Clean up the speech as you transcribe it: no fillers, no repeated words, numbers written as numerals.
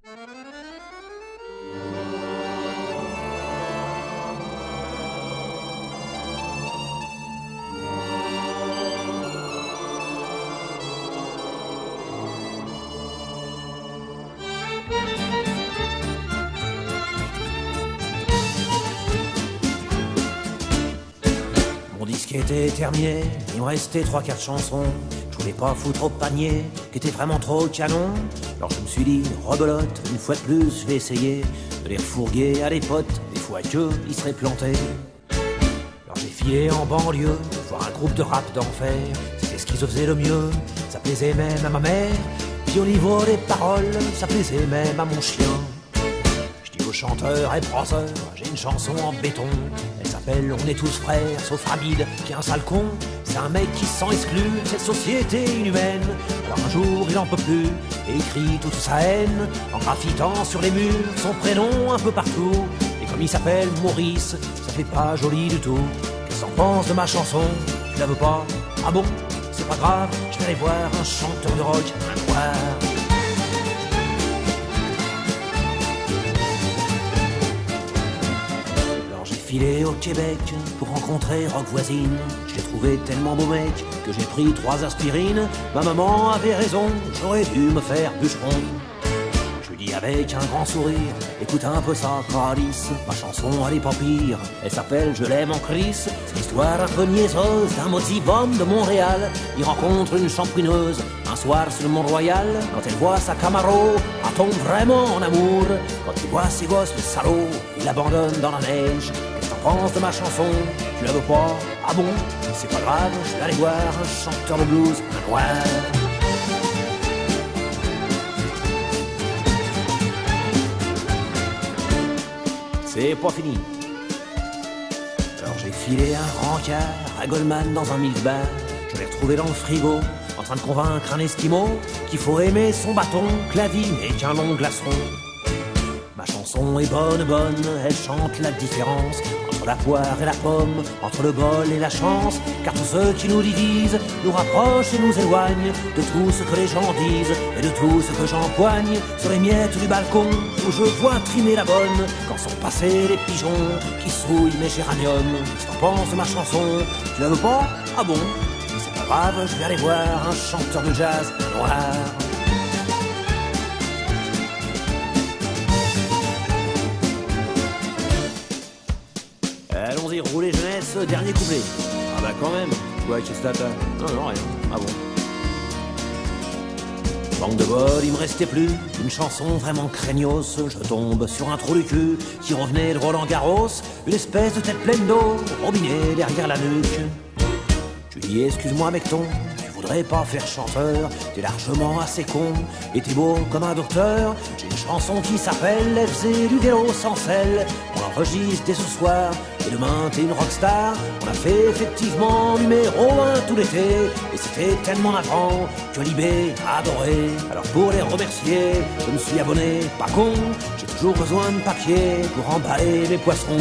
Mon disque était terminé, il me restait 3-4 chansons. Je voulais pas foutre au panier, qui était vraiment trop canon. Alors je me suis dit, rebelote, une fois de plus, je vais essayer de les refourguer à des potes, des fois qu'eux, ils seraient plantés. Alors j'ai filé en banlieue, voir un groupe de rap d'enfer. C'était ce qu'ils faisaient le mieux, ça plaisait même à ma mère. Puis au niveau des paroles, ça plaisait même à mon chien. Je dis aux chanteurs et brasseurs, j'ai une chanson en béton. Elle s'appelle On est tous frères, sauf Hamid, qui est un sale con. C'est un mec qui se sent exclu de cette société inhumaine. Alors un jour il en peut plus, et écrit toute sa haine, en graffitant sur les murs son prénom un peu partout. Et comme il s'appelle Maurice, ça fait pas joli du tout. Qu'est-ce qu'on pense de ma chanson? Tu la veux pas? Ah bon? C'est pas grave, je vais aller voir un chanteur de rock, un noir. Filé au Québec pour rencontrer Rock Voisine. Je l'ai trouvé tellement beau mec que j'ai pris 3 aspirines. Ma maman avait raison, j'aurais dû me faire bûcheron. Je lui dis avec un grand sourire, écoute un peu ça, Calice. Ma chanson elle est pas pire, elle s'appelle Je l'aime en Chris. C'est l'histoire un peu niaiseuse d'un motivhomme de Montréal. Il rencontre une champrineuse un soir sur le Mont-Royal. Quand elle voit sa Camaro, elle tombe vraiment en amour. Quand il voit ses gosses, le salaud, il l'abandonne dans la neige. Qu'est-ce que t'en penses de ma chanson? Tu la veux pas? Ah bon? C'est pas grave, je vais aller voir un chanteur de blues, un noir. C'est pas fini. Alors j'ai filé un rencard à Goldman dans un milk bar. Je l'ai retrouvé dans le frigo, en train de convaincre un esquimau qu'il faut aimer son bâton, que la vie n'est qu'un long glaçon. Ma chanson est bonne, elle chante la différence entre la poire et la pomme, entre le bol et la chance. Car tout ce qui nous divise nous rapproche et nous éloigne de tout ce que les gens disent et de tout ce que j'empoigne sur les miettes du balcon où je vois trimer la bonne quand sont passés les pigeons qui souillent mes géraniums. Qu'est-ce que t'en penses de ma chanson? Tu la veux pas? Ah bon? C'est pas grave, je vais aller voir un chanteur de jazz noir. Allons-y, roulez jeunesse, dernier couplet. Ah bah quand même. Ouais, qu'est-ce que t'as? Non, rien. Ah bon. Manque de bol, il me restait plus une chanson vraiment craignos. Je tombe sur un trou du cul qui revenait de Roland Garros. Une espèce de tête pleine d'eau, robinet derrière la nuque. Je lui dis excuse-moi mecton, tu voudrais pas faire chanteur? T'es largement assez con et t'es beau comme un docteur. J'ai une chanson qui s'appelle Elle faisait du vélo sans selle. On l'enregistre dès ce soir et demain t'es une rockstar. On a fait effectivement numéro 1 tout l'été et c'était tellement navrant que Libé a adoré. Alors pour les remercier, je me suis abonné, pas con. J'ai toujours besoin de papier pour emballer mes poissons.